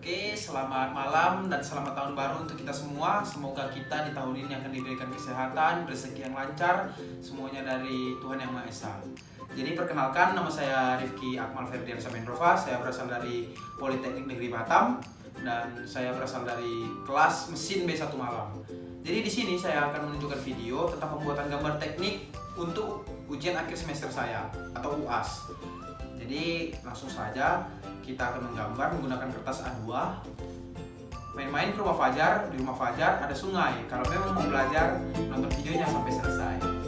Oke, selamat malam dan selamat tahun baru untuk kita semua. Semoga kita di tahun ini akan diberikan kesehatan, rezeki yang lancar, semuanya dari Tuhan Yang Maha Esa. Jadi perkenalkan, nama saya Rifki Akmal Ferdian Samendrova. Saya berasal dari Politeknik Negeri Batam dan saya berasal dari kelas mesin B1 Malang. Jadi di sini saya akan menunjukkan video tentang pembuatan gambar teknik untuk ujian akhir semester saya atau UAS. Jadi langsung saja kita akan menggambar menggunakan kertas A2. Main-main ke rumah Fajar. Di rumah Fajar ada sungai. Kalau memang mau belajar, nonton videonya sampai selesai.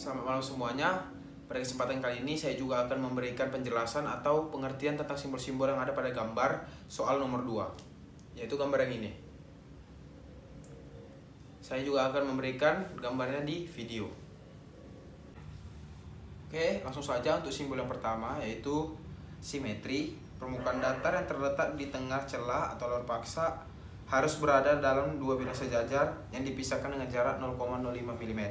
Selamat malam semuanya. Pada kesempatan kali ini saya juga akan memberikan penjelasan atau pengertian tentang simbol-simbol yang ada pada gambar soal nomor 2, yaitu gambar yang ini. Saya juga akan memberikan gambarnya di video. Oke, langsung saja untuk simbol yang pertama, yaitu simetri. Permukaan datar yang terletak di tengah celah atau lor paksa harus berada dalam dua bidang sejajar yang dipisahkan dengan jarak 0,05 mm.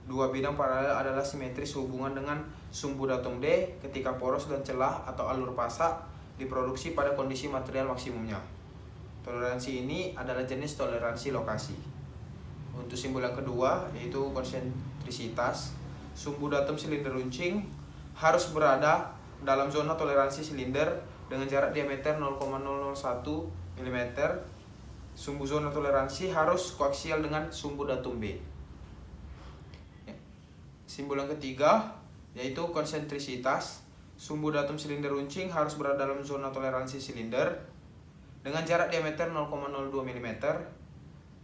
Dua bidang paralel adalah simetri sehubungan dengan sumbu datum D ketika poros dan celah atau alur pasak diproduksi pada kondisi material maksimumnya. Toleransi ini adalah jenis toleransi lokasi. Untuk simbol yang kedua, yaitu konsentrisitas. Sumbu datum silinder runcing harus berada dalam zona toleransi silinder dengan jarak diameter 0,001 mm. Sumbu zona toleransi harus koaksial dengan sumbu datum B. Simbol yang ketiga, yaitu konsentrisitas. Sumbu datum silinder runcing harus berada dalam zona toleransi silinder dengan jarak diameter 0,02 mm.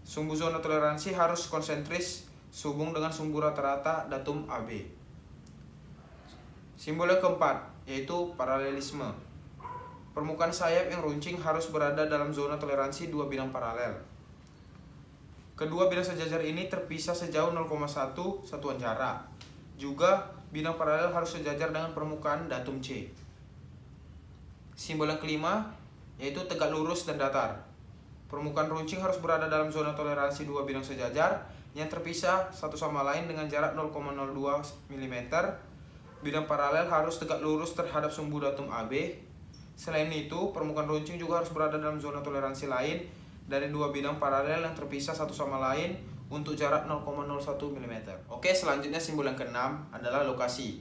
Sumbu zona toleransi harus konsentris sehubung dengan sumbu rata-rata datum AB. Simbol yang keempat, yaitu paralelisme. Permukaan sayap yang runcing harus berada dalam zona toleransi dua bidang paralel. Kedua bidang sejajar ini terpisah sejauh 0,1 satuan jarak. Juga bidang paralel harus sejajar dengan permukaan datum C. Simbol yang kelima, yaitu tegak lurus dan datar. Permukaan runcing harus berada dalam zona toleransi dua bidang sejajar yang terpisah satu sama lain dengan jarak 0,02 mm. Bidang paralel harus tegak lurus terhadap sumbu datum AB. Selain itu, permukaan runcing juga harus berada dalam zona toleransi lain dari dua bidang paralel yang terpisah satu sama lain untuk jarak 0,01 mm. Oke, selanjutnya simbol yang keenam adalah lokasi.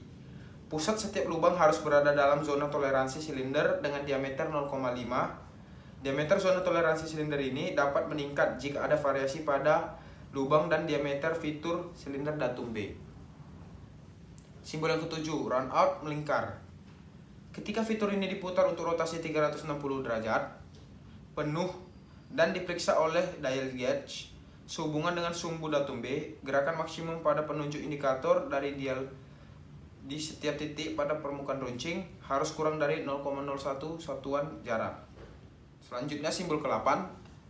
Pusat setiap lubang harus berada dalam zona toleransi silinder dengan diameter 0,5. Diameter zona toleransi silinder ini dapat meningkat jika ada variasi pada lubang dan diameter fitur silinder datum B. Simbol yang ketujuh, round out, melingkar. Ketika fitur ini diputar untuk rotasi 360 derajat penuh dan diperiksa oleh dial gauge sehubungan dengan sumbu datum B, gerakan maksimum pada penunjuk indikator dari dial di setiap titik pada permukaan runcing harus kurang dari 0,01 satuan jarak. Selanjutnya simbol ke-8,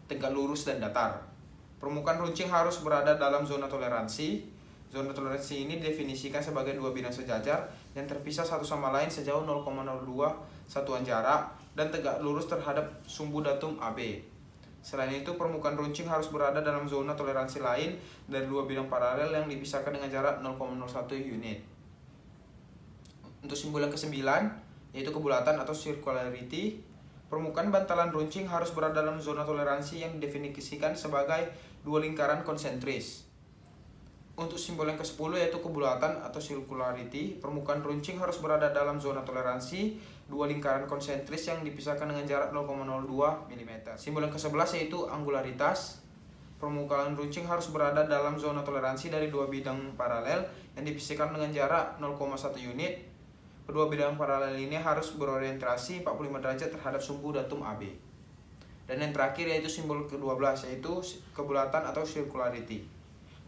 tegak lurus dan datar. Permukaan runcing harus berada dalam zona toleransi. Zona toleransi ini didefinisikan sebagai dua bidang sejajar yang terpisah satu sama lain sejauh 0,02 satuan jarak dan tegak lurus terhadap sumbu datum AB. Selain itu, permukaan runcing harus berada dalam zona toleransi lain dari dua bidang paralel yang dipisahkan dengan jarak 0,01 unit. Untuk simbol yang ke-9, yaitu kebulatan atau circularity. Permukaan bantalan runcing harus berada dalam zona toleransi yang didefinisikan sebagai dua lingkaran konsentris. Untuk simbol yang ke-10, yaitu kebulatan atau circularity. Permukaan runcing harus berada dalam zona toleransi dua lingkaran konsentris yang dipisahkan dengan jarak 0,02 mm. Simbol yang ke-11, yaitu angularitas. Permukaan runcing harus berada dalam zona toleransi dari dua bidang paralel yang dipisahkan dengan jarak 0,1 unit. Kedua bidang paralel ini harus berorientasi 45 derajat terhadap sumbu datum AB. Dan yang terakhir, yaitu simbol ke-12, yaitu kebulatan atau circularity.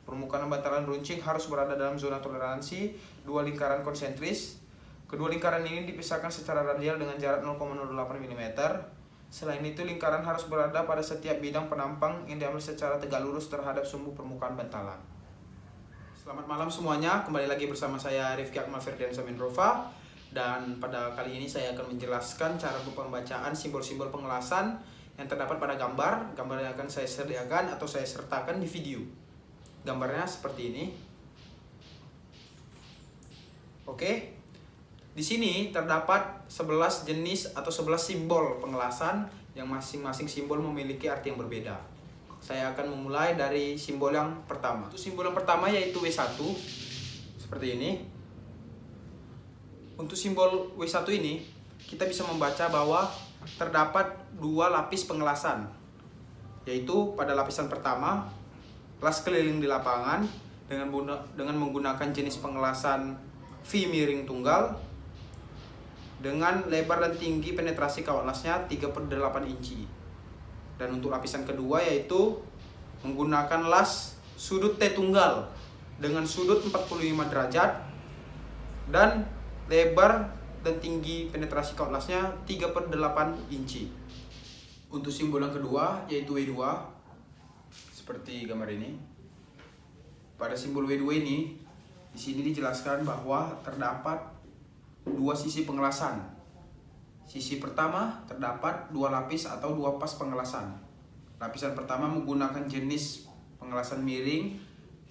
Permukaan bantalan runcing harus berada dalam zona toleransi dua lingkaran konsentris. Kedua lingkaran ini dipisahkan secara radial dengan jarak 0,08 mm. Selain itu, lingkaran harus berada pada setiap bidang penampang yang diambil secara tegak lurus terhadap sumbu permukaan bantalan. Selamat malam semuanya, kembali lagi bersama saya Rifki Akmal Ferdiansyah Minrova. Dan pada kali ini saya akan menjelaskan cara pembacaan simbol-simbol pengelasan yang terdapat pada gambar. Gambar yang akan saya sediakan atau saya sertakan di video. Gambarnya seperti ini. Oke. Di sini terdapat 11 jenis atau 11 simbol pengelasan yang masing-masing simbol memiliki arti yang berbeda. Saya akan memulai dari simbol yang pertama. Untuk simbol yang pertama, yaitu W1. Seperti ini. Untuk simbol W1 ini, kita bisa membaca bahwa terdapat dua lapis pengelasan. Yaitu pada lapisan pertama, kelas keliling di lapangan dengan menggunakan jenis pengelasan V miring tunggal dengan lebar dan tinggi penetrasi kawat lasnya 3/8 inci. Dan untuk lapisan kedua, yaitu menggunakan las sudut T tunggal dengan sudut 45 derajat dan lebar dan tinggi penetrasi kawat lasnya 3/8 inci. Untuk simbol yang kedua yaitu W2 seperti gambar ini. Pada simbol W2 ini di sini dijelaskan bahwa terdapat dua sisi pengelasan. Sisi pertama terdapat dua lapis atau dua pas pengelasan. Lapisan pertama menggunakan jenis pengelasan miring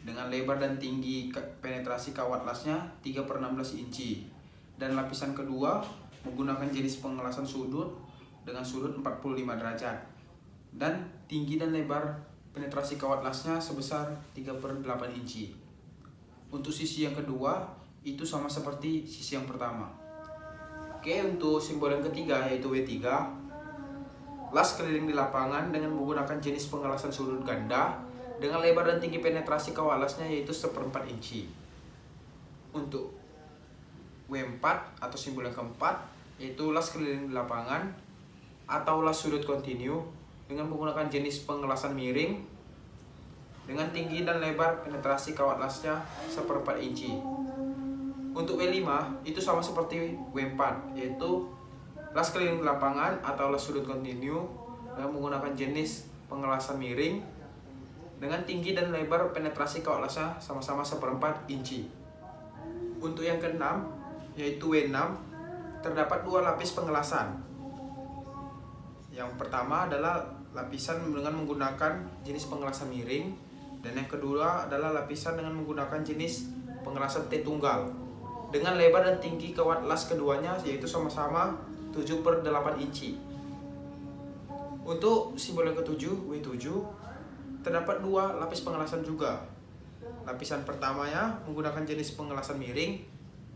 dengan lebar dan tinggi penetrasi kawat lasnya 3/16 inci. Dan lapisan kedua menggunakan jenis pengelasan sudut dengan sudut 45 derajat. Dan tinggi dan lebar penetrasi kawat lasnya sebesar 3/8 inci. Untuk sisi yang kedua itu sama seperti sisi yang pertama. Oke, untuk simbol yang ketiga yaitu W3. Las keliling di lapangan dengan menggunakan jenis pengelasan sudut ganda dengan lebar dan tinggi penetrasi kawat lasnya yaitu 1/4 inci. Untuk W4 atau simbol yang keempat yaitu las keliling di lapangan atau las sudut kontinu dengan menggunakan jenis pengelasan miring dengan tinggi dan lebar penetrasi kawat lasnya 1/4 inci. Untuk W5 itu sama seperti W4 yaitu las keliling di lapangan atau las sudut kontinu dengan menggunakan jenis pengelasan miring dengan tinggi dan lebar penetrasi kawat lasnya sama-sama 1/4 inci. Untuk yang keenam yaitu W6 terdapat dua lapis pengelasan. Yang pertama adalah lapisan dengan menggunakan jenis pengelasan miring dan yang kedua adalah lapisan dengan menggunakan jenis pengelasan T tunggal dengan lebar dan tinggi kawat las keduanya yaitu sama-sama 7/8 inci. Untuk simbol yang ketujuh W7 terdapat dua lapis pengelasan juga. Lapisan pertamanya menggunakan jenis pengelasan miring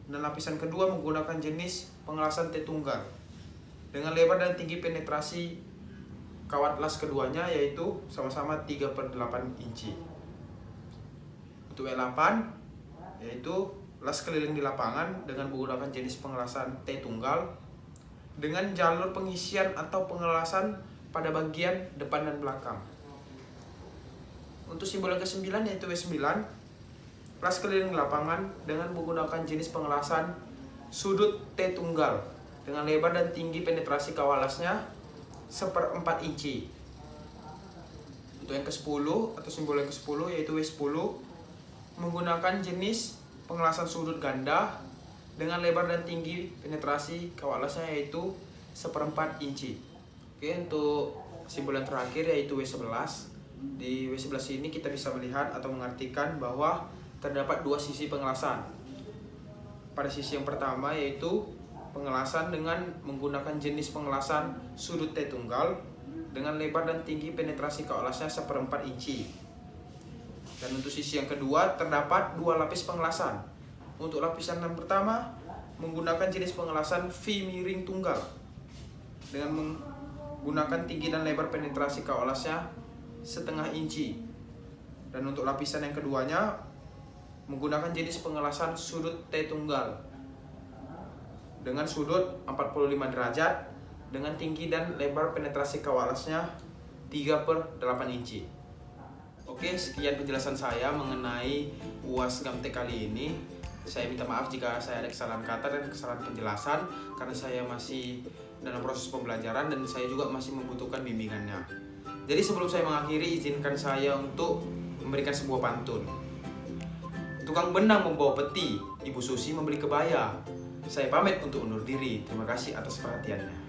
dan lapisan kedua menggunakan jenis pengelasan T tunggal dengan lebar dan tinggi penetrasi kawat las keduanya yaitu sama-sama 3/8 inci. Untuk W8 yaitu las keliling di lapangan dengan menggunakan jenis pengelasan T tunggal dengan jalur pengisian atau pengelasan pada bagian depan dan belakang. Untuk simbol yang ke-9 yaitu W9, las keliling di lapangan dengan menggunakan jenis pengelasan sudut T tunggal dengan lebar dan tinggi penetrasi kawat lasnya 1/4 inci. Untuk yang ke-10 atau simbol yang ke-10 yaitu W10 menggunakan jenis pengelasan sudut ganda dengan lebar dan tinggi penetrasi kawat lasnya yaitu 1/4 inci. Oke, untuk simbol yang terakhir yaitu W11. Di W11 ini kita bisa melihat atau mengartikan bahwa terdapat dua sisi pengelasan. Pada sisi yang pertama yaitu pengelasan dengan menggunakan jenis pengelasan sudut T tunggal dengan lebar dan tinggi penetrasi kawat lasnya 1/4 inci. Dan untuk sisi yang kedua terdapat dua lapis pengelasan. Untuk lapisan yang pertama menggunakan jenis pengelasan V miring tunggal dengan menggunakan tinggi dan lebar penetrasi kawat lasnya 0,5 inci. Dan untuk lapisan yang keduanya menggunakan jenis pengelasan sudut T tunggal dengan sudut 45 derajat dengan tinggi dan lebar penetrasi kawat lasnya 3/8 inci. Oke, sekian penjelasan saya mengenai UAS GAMTEK kali ini. Saya minta maaf jika saya ada kesalahan kata dan kesalahan penjelasan karena saya masih dalam proses pembelajaran dan saya juga masih membutuhkan bimbingannya. Jadi sebelum saya mengakhiri, izinkan saya untuk memberikan sebuah pantun. Tukang benang membawa peti, Ibu Susi membeli kebaya. Saya pamit untuk undur diri. Terima kasih atas perhatiannya.